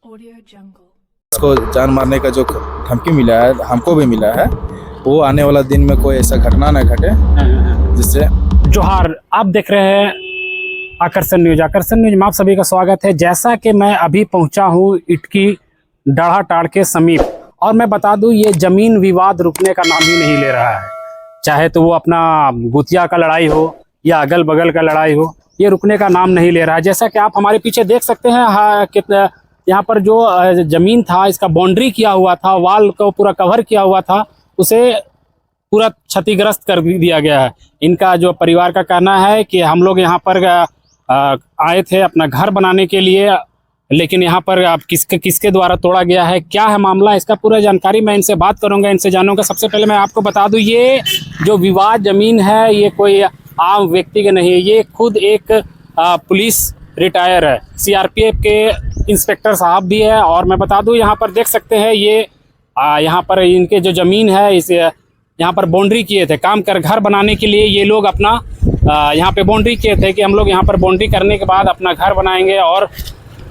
उसको जान मारने का जो धमकी मिला है, हमको भी मिला है, वो आने वाला दिन में कोई ऐसा घटना न घटे जिससे। जोहार, आप देख रहे हैं आकर्षण न्यूज। आकर्षण न्यूज में आप सभी का स्वागत है। जैसा कि मैं अभी पहुंचा हूं इटकी डाढ़ाटाड़ के समीप, और मैं बता दूं ये जमीन विवाद रुकने का नाम ही नहीं ले रहा है। चाहे तो वो अपना गुतिया का लड़ाई हो या अगल बगल का लड़ाई हो, ये रुकने का नाम नहीं ले रहा है। जैसा कि आप हमारे पीछे देख सकते हैं, कितना यहाँ पर जो जमीन था, इसका बाउंड्री किया हुआ था, वाल को पूरा कवर किया हुआ था, उसे पूरा क्षतिग्रस्त कर दिया गया है। इनका जो परिवार का कहना है कि हम लोग यहाँ पर आए थे अपना घर बनाने के लिए, लेकिन यहाँ पर आप किसके द्वारा तोड़ा गया है, क्या है मामला, इसका पूरा जानकारी मैं इनसे बात करूंगा, इनसे जानूंगा। सबसे पहले मैं आपको बता दूं, ये जो विवाद जमीन है ये कोई आम व्यक्ति के नहीं है, ये खुद एक पुलिस रिटायर है, सीआरपीएफ के इंस्पेक्टर साहब भी है। और मैं बता दूं यहाँ पर देख सकते हैं, ये यहाँ पर इनके जो ज़मीन है, इस यहाँ पर बाउंड्री किए थे, काम कर घर बनाने के लिए ये लोग अपना यहाँ पे बाउंड्री किए थे कि हम लोग यहाँ पर बाउंड्री करने के बाद अपना घर बनाएंगे और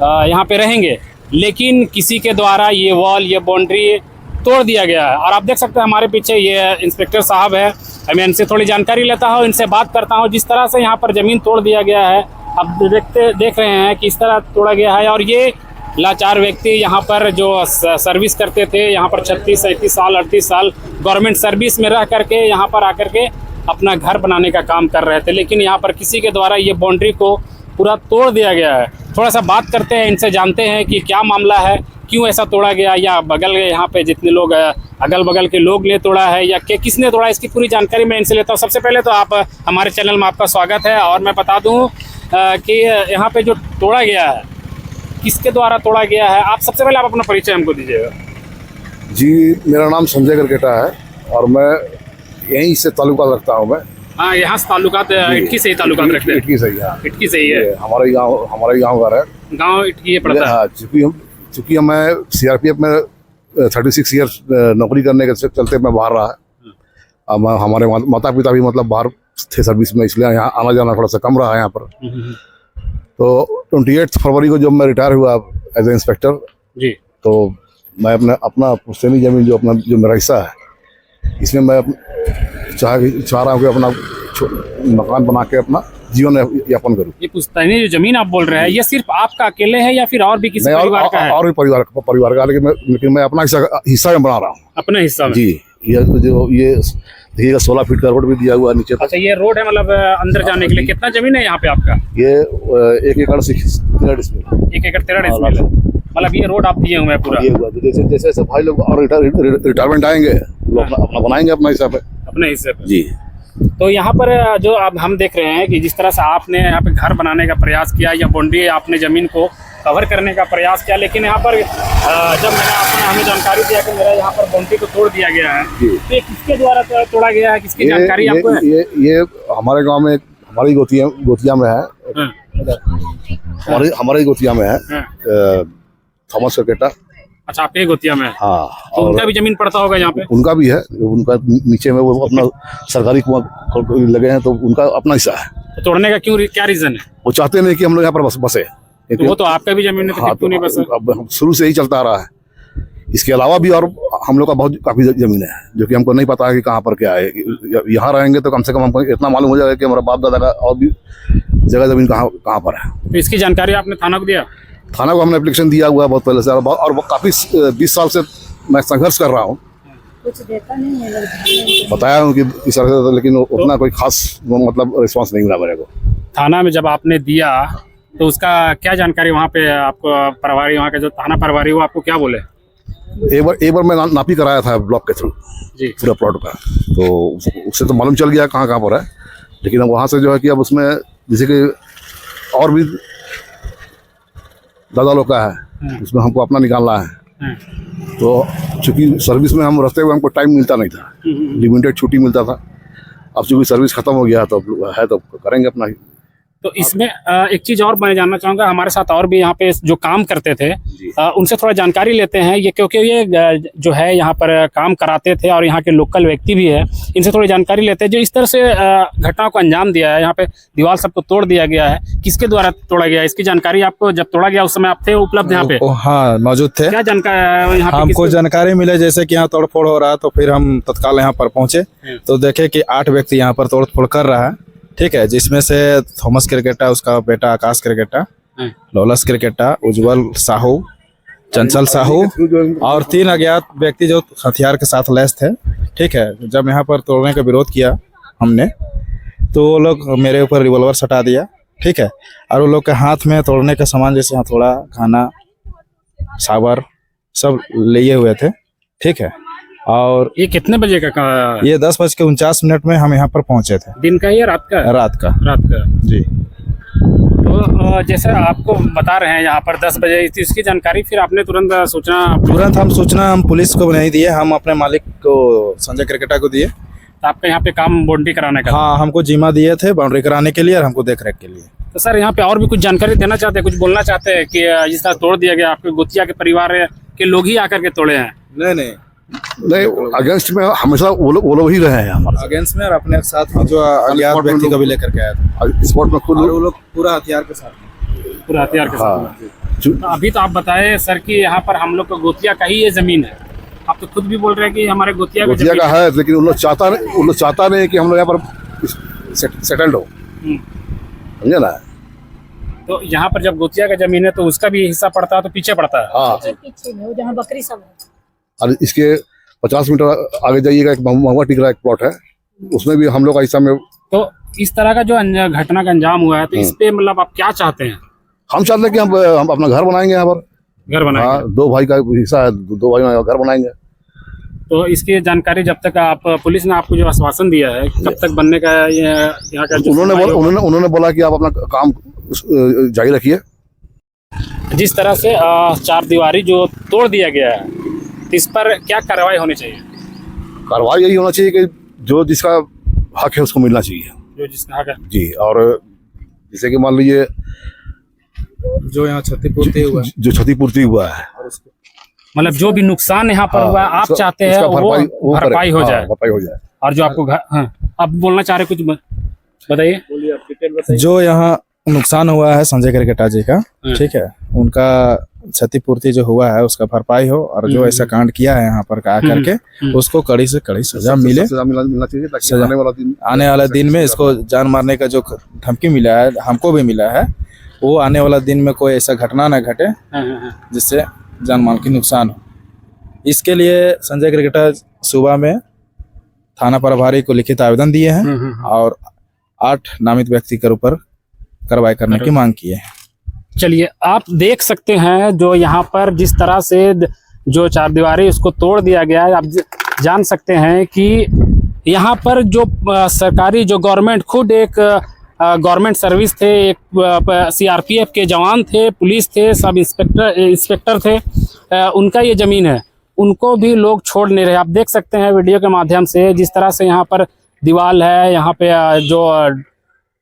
यहाँ पे रहेंगे। लेकिन किसी के द्वारा ये वॉल, ये बाउंड्री तोड़ दिया गया है। और आप देख सकते हैं हमारे पीछे ये इंस्पेक्टर साहब है, मैं इनसे थोड़ी जानकारी लेता हूँ, इनसे बात करता हूँ। जिस तरह से यहाँ पर ज़मीन तोड़ दिया गया है, अब देख रहे हैं कि इस तरह तोड़ा गया है। और ये लाचार व्यक्ति यहाँ पर जो सर्विस करते थे, यहाँ पर 36, 37 साल, 38 साल गवर्नमेंट सर्विस में रह करके यहाँ पर आकर के अपना घर बनाने का काम कर रहे थे, लेकिन यहाँ पर किसी के द्वारा ये बाउंड्री को पूरा तोड़ दिया गया है। थोड़ा सा बात करते हैं इनसे, जानते हैं कि क्या मामला है, क्यों ऐसा तोड़ा गया, या बगल यहाँ पे जितने लोग अगल बगल के लोग ने तोड़ा है या किसने तोड़ा, इसकी पूरी जानकारी मैं इनसे लेता हूँ। सबसे पहले तो आप हमारे चैनल में आपका स्वागत है। और मैं बता दूँ कि यहाँ पे जो तोड़ा गया है, किसके द्वारा तोड़ा गया है, आप सबसे पहले आप अपना परिचय हमको दीजिएगा। जी, मेरा नाम संजय करकेटा है और मैं यहीं से ताल्लुकात रखता हूँ। मैं हाँ, यहाँ से ताल्लुकात इटकी से ही ताल्लुकात रखते हैं। इटकी से ही, हाँ, इटकी से ही है। हमारा ही गाँव घर है, गाँव इटकी पड़ता है। हाँ, चूँकि मैं सीआरपीएफ में 36 ईयर्स नौकरी करने के चलते मैं बाहर रहा है। अब हमारे माता पिता भी मतलब बाहर थे सर्विस में, इसलिए यहाँ आना जाना थोड़ा सा कम रहा है यहाँ पर। तो 28 फरवरी को जब मैं रिटायर हुआ एज ए इंस्पेक्टर जी, तो मैं अपना पुश्तैनी ज़मीन जो मेरा हिस्सा है, इसमें मैं चाह रहा हूँ कि अपना मकान बना के अपना जीवन यापन करूँ। ये पुश्तैनी जो जमीन आप बोल रहे हैं, ये सिर्फ आपका अकेले है या फिर और भी किसी परिवार का है? और भी परिवार का, लेकिन मैं अपना हिस्सा में बना रहा हूँ, अपना हिस्सा में। जी, ये देखिएगा 16 फीट का रोड भी दिया हुआ है नीचे। अच्छा, ये रोड है, मतलब अंदर जाने के लिए। कितना जमीन है यहाँ पे आपका? ये 1 एकड़ 13 डिसमिल। 1 एकड़ 13 डिसमिल, मतलब ये रोड आप दिए हुए हैं पूरा। जैसे भाई लोग और रिटायरमेंट आएंगे, अपना बनाएंगे अपना हिस्सा पे, अपने हिस्से पे। जी। तो यहाँ पर जो अब हम देख रहे हैं कि जिस तरह से आपने यहाँ पे घर बनाने का प्रयास किया या बाउंड्री आपने जमीन को कवर करने का प्रयास किया, लेकिन यहाँ पर जब मैंने आपने हमें जानकारी दिया कि मेरा यहाँ पर बाउंड्री को तोड़ दिया गया है, तो ये किसके द्वारा तोड़ा गया है, किसकी जानकारी आपको है? ये हमारे गाँव में हमारी गोतिया में है, हमारे गोतिया में है, थॉमस करकेटा। अच्छा, आपके गोतिया में? हाँ। तो उनका भी जमीन पड़ता होगा यहाँ पे? उनका भी है, उनका नीचे में वो अपना सरकारी कुआं लगे हैं, तो उनका अपना हिस्सा है। तो तोड़ने का क्या रीजन है? वो चाहते नहीं कि हम लोग यहाँ पर बसे। तो वो तो आपका भी जमीन है, तो नहीं बसा? अब शुरू से ही चलता आ रहा है। इसके अलावा भी और हम लोग का काफी जमीन है, जो कि हमको नहीं पता है कि कहाँ पर क्या है। यहाँ रहेंगे तो कम से कम हमको इतना मालूम हो जाएगा कि हमारा बाप दादा का और भी जगह जमीन कहाँ पर है। तो इसकी जानकारी आपने थाना को दिया? थाना को हमने एप्लीकेशन दिया हुआ है बहुत पहले से, और काफी 20 साल से मैं संघर्ष कर रहा हूँ। कुछ देता नहीं है, बताया हूँ कि इस तरह से, लेकिन उतना कोई खास मतलब रिस्पांस नहीं मिला मेरे को। थाना में जब आपने दिया तो उसका क्या जानकारी वहाँ पे आपको प्रभारी, वहाँ के जो थाना प्रभारी, वो आपको क्या बोले? एक बार मैं नापी कराया था ब्लॉक के थ्रू जी, पूरा प्लॉट का, तो उससे तो मालूम चल गया कहाँ पर है। लेकिन अब वहाँ से जो है कि अब उसमें जैसे कि और भी दादा लोग का है, उसमें हमको अपना निकालना है। तो चूंकि सर्विस में हम रहते हुए हमको टाइम मिलता नहीं था, लिमिटेड छुट्टी मिलता था। अब चूंकि सर्विस खत्म हो गया तो है, तो करेंगे अपना तो इसमें एक चीज और मैं जानना चाहूंगा, हमारे साथ और भी यहाँ पे जो काम करते थे उनसे थोड़ा जानकारी लेते हैं, ये क्योंकि ये जो है यहाँ पर काम कराते थे और यहाँ के लोकल व्यक्ति भी है, इनसे थोड़ी जानकारी लेते हैं। जो इस तरह से घटना को अंजाम दिया है, यहाँ पे दीवार सबको तोड़ दिया गया है, किसके द्वारा तोड़ा गया है, इसकी जानकारी आपको जब तोड़ा गया उस समय आप थे उपलब्ध यहाँ पे? हाँ मौजूद थे। क्या जानकारी यहाँ पे हमको जानकारी मिले जैसे कि यहाँ तोड़फोड़ हो रहा है, तो फिर हम तत्काल यहाँ पर पहुंचे तो देखे कि 8 व्यक्ति यहाँ पर तोड़फोड़ कर रहा है, ठीक है, जिसमें से थॉमस क्रिकेटा, उसका बेटा आकाश क्रिकेटा, लौलस क्रिकेटा, उज्जवल साहू, चंचल साहू और 3 अज्ञात व्यक्ति जो हथियार के साथ लैस थे, ठीक है। जब यहाँ पर तोड़ने का विरोध किया हमने तो वो लोग मेरे ऊपर रिवॉल्वर सटा दिया, ठीक है, और वो लोग के हाथ में तोड़ने का सामान जैसे हथौड़ा, खाना, सावर सब लिए हुए थे, ठीक है। और ये कितने बजे का ये 10:49 में हम यहाँ पर पहुंचे थे। दिन का या रात का? रात का। रात का जी। तो जैसे आपको बता रहे हैं यहाँ पर 10 बजे, तो इसकी जानकारी फिर आपने तुरंत हम सूचना हम पुलिस को नहीं दिए, हम अपने मालिक को संजय क्रिकेटा को दिए। तो आपका यहाँ पे काम बाउंड्री कराने का? हाँ, हमको जिम्मा दिए थे बाउंड्री कराने के लिए और हमको देख रेख के लिए। तो सर यहाँ पे और भी कुछ जानकारी देना चाहते हैं, कुछ बोलना चाहते हैं कि जिस तरह तोड़ दिया गया, आपके गोतिया के परिवार के लोग ही आकर के तोड़े हैं? नहीं, अगेंस्ट में हमेशा वो लोग ही रहे हैं हमारे अगेंस्ट में, और अपने साथ जो अज्ञात व्यक्ति को भी लेकर के आया था स्पॉट में खुद वो लोग पूरा हथियार के साथ। तो अभी तो आप बताए सर कि यहाँ पर हम लोग का गोतिया का ही ये जमीन है, आप तो खुद भी बोल रहे हैं कि हमारे गोतिया का है, लेकिन उन लोग चाहता नहीं कि हम लोग यहाँ पर सेटल्ड हो, समझे ना। तो यहाँ पर जब गोतिया का जमीन है तो उसका भी हिस्सा पड़ता है, तो पीछे पड़ता है। हाँ, पीछे में जहाँ बकरी सब है। और इसके 50 मीटर आगे जाइएगा एक महुआ टिकरा एक प्लॉट है, उसमें भी हम लोग का हिस्सा में। तो इस तरह का जो घटना का अंजाम हुआ है, तो इस पे मतलब आप क्या चाहते हैं? हम चाहते हैं कि हम अपना घर बनाएंगे यहाँ पर, घर बनाएंगे। हाँ, 2 भाई का हिस्सा है, 2 भाई घर बनाएंगे। तो इसकी जानकारी जब तक आप, पुलिस ने आपको जो आश्वासन दिया है, कब तक बनने का यहाँ का? उन्होंने बोला कि आप अपना काम जारी रखिए। जिस तरह से 4 दीवारी जो तोड़ दिया गया है, इस पर क्या कार्रवाई होनी चाहिए? कार्रवाई यही होना चाहिए कि जो जिसका हक है उसको मिलना चाहिए, जो जिसका हक है जी। और जैसे कि मान लीजिए जो यहाँ क्षतिपूर्ति हुआ है, जो क्षतिपूर्ति हुआ है, मतलब जो भी नुकसान यहाँ पर हुआ है, आप चाहते हैं वो भरपाई हो जाए, और जो आपको आप बोलना चाह रहे कुछ बताइए। जो यहाँ नुकसान हुआ है संजय क्रिकेटा जी का, ठीक है, उनका क्षतिपूर्ति जो हुआ है उसका भरपाई हो, और जो ऐसा कांड किया है यहाँ पर आकर के उसको कड़ी से कड़ी सजा मिले, मिलना चाहिए, ताकि आने वाले दिन में इसको जान मारने का जो धमकी मिला है, हमको भी मिला है, वो आने वाला दिन में कोई ऐसा घटना न घटे जिससे जान माल की नुकसान हो। इसके लिए संजय क्रिकेटा सुबह में थाना प्रभारी को लिखित आवेदन दिए हैं और 8 नामित व्यक्ति के ऊपर कार्रवाई करने की मांग की है। चलिए, आप देख सकते हैं जो यहाँ पर जिस तरह से जो 4 दीवारी उसको तोड़ दिया गया है, आप जान सकते हैं कि यहाँ पर जो सरकारी जो गवर्नमेंट, खुद एक गवर्नमेंट सर्विस थे, एक CRPF के जवान थे, पुलिस थे, सब इंस्पेक्टर थे, उनका ये ज़मीन है, उनको भी लोग छोड़ नहीं रहे। आप देख सकते हैं वीडियो के माध्यम से जिस तरह से यहाँ पर दीवार है, यहाँ पे जो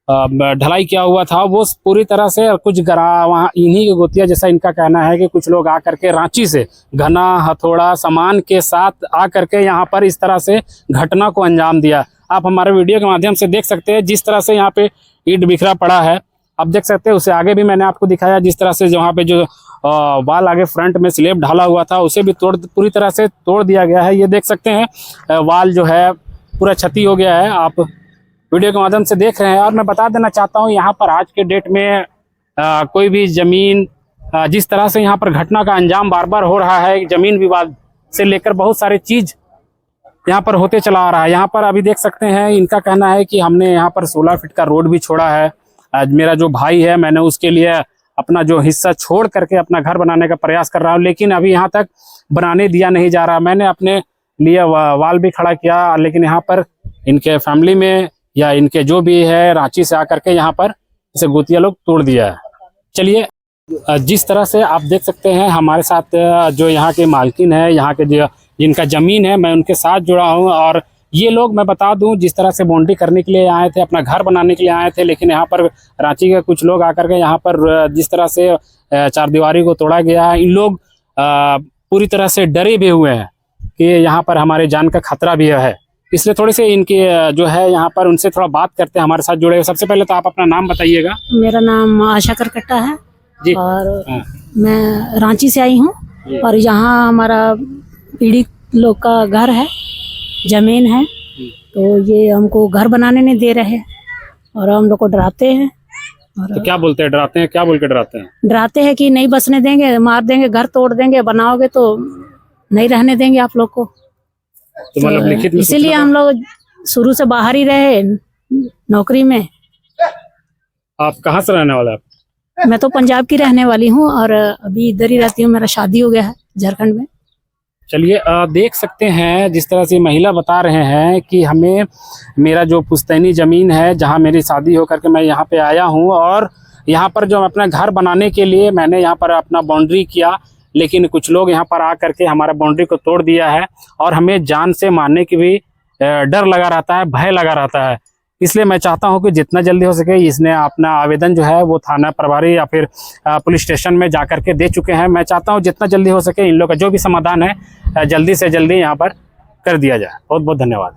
ढलाई किया हुआ था वो पूरी तरह से, कुछ वहाँ इन्हीं के गोतिया, जैसा इनका कहना है कि कुछ लोग आकर के रांची से घना, हथौड़ा, सामान के साथ आकर के यहाँ पर इस तरह से घटना को अंजाम दिया। आप हमारे वीडियो के माध्यम से देख सकते हैं जिस तरह से यहाँ पे ईंट बिखरा पड़ा है, आप देख सकते हैं। उससे आगे भी मैंने आपको दिखाया जिस तरह से वहाँ पे जो वाल आगे फ्रंट में स्लेब ढाला हुआ था उसे भी पूरी तरह से तोड़ दिया गया है। ये देख सकते हैं वाल जो है पूरा क्षति हो गया है, आप वीडियो के माध्यम से देख रहे हैं। और मैं बता देना चाहता हूँ यहाँ पर आज के डेट में कोई भी ज़मीन, जिस तरह से यहाँ पर घटना का अंजाम बार बार हो रहा है, ज़मीन विवाद से लेकर बहुत सारे चीज़ यहाँ पर होते चला आ रहा है। यहाँ पर अभी देख सकते हैं इनका कहना है कि हमने यहाँ पर 16 फीट का रोड भी छोड़ा है, आज मेरा जो भाई है मैंने उसके लिए अपना जो हिस्सा छोड़ करके अपना घर बनाने का प्रयास कर रहा हूँ, लेकिन अभी यहाँ तक बनाने दिया नहीं जा रहा। मैंने अपने लिए वाल भी खड़ा किया, लेकिन यहाँ पर इनके फैमिली में या इनके जो भी है रांची से आकर के यहाँ पर इसे गोतिया लोग तोड़ दिया है। चलिए, जिस तरह से आप देख सकते हैं हमारे साथ जो यहाँ के मालकिन है, यहाँ के जो जिनका ज़मीन है, मैं उनके साथ जुड़ा हूँ और ये लोग मैं बता दूं जिस तरह से बाउंड्री करने के लिए आए थे, अपना घर बनाने के लिए आए थे, लेकिन यहाँ पर रांची के कुछ लोग आकर के यहाँ पर जिस तरह से चारदीवारी को तोड़ा गया है, इन लोग पूरी तरह से डरे भी हुए हैं कि यहाँ पर हमारे जान का खतरा भी है। इसलिए थोड़ी सी इनकी जो है यहाँ पर उनसे थोड़ा बात करते हैं, हमारे साथ जुड़े हुए। सबसे पहले तो आप अपना नाम बताइएगा। मेरा नाम आशा करकट्टा है जी। और हाँ। मैं रांची से आई हूँ और यहाँ हमारा पीड़ित लोग का घर है, जमीन है, तो ये हमको घर बनाने नहीं दे रहे और हम लोग को डराते हैं। और तो क्या बोलते हैं, डराते हैं? क्या बोल के डराते हैं? डराते हैं कि नहीं बसने देंगे, मार देंगे, घर तोड़ देंगे, बनाओगे तो नहीं रहने देंगे आप लोग को। तो मतलब लिखित में इसीलिए हम लोग शुरू से बाहर ही रहे नौकरी में। आप कहाँ से रहने वाले हैं? मैं तो पंजाब की रहने वाली हूँ और अभी इधर ही रहती हूँ। मेरा शादी हो गया है झारखंड में। चलिए देख सकते हैं जिस तरह से महिला बता रहे हैं कि हमें मेरा जो पुश्तैनी ज़मीन है जहां मेरी शादी होकर के मैं यहां पे आया हूं और यहां पर जो अपना घर बनाने के लिए मैंने यहां पर अपना बाउंड्री किया, लेकिन कुछ लोग यहां पर आकर के हमारा बाउंड्री को तोड़ दिया है और हमें जान से मारने की भी डर लगा रहता है, भय लगा रहता है। इसलिए मैं चाहता हूं कि जितना जल्दी हो सके इसने अपना आवेदन जो है वो थाना प्रभारी या फिर पुलिस स्टेशन में जाकर के दे चुके हैं। मैं चाहता हूं जितना जल्दी हो सके इन लोग का जो भी समाधान है जल्दी से जल्दी यहां पर कर दिया जाए। बहुत बहुत धन्यवाद।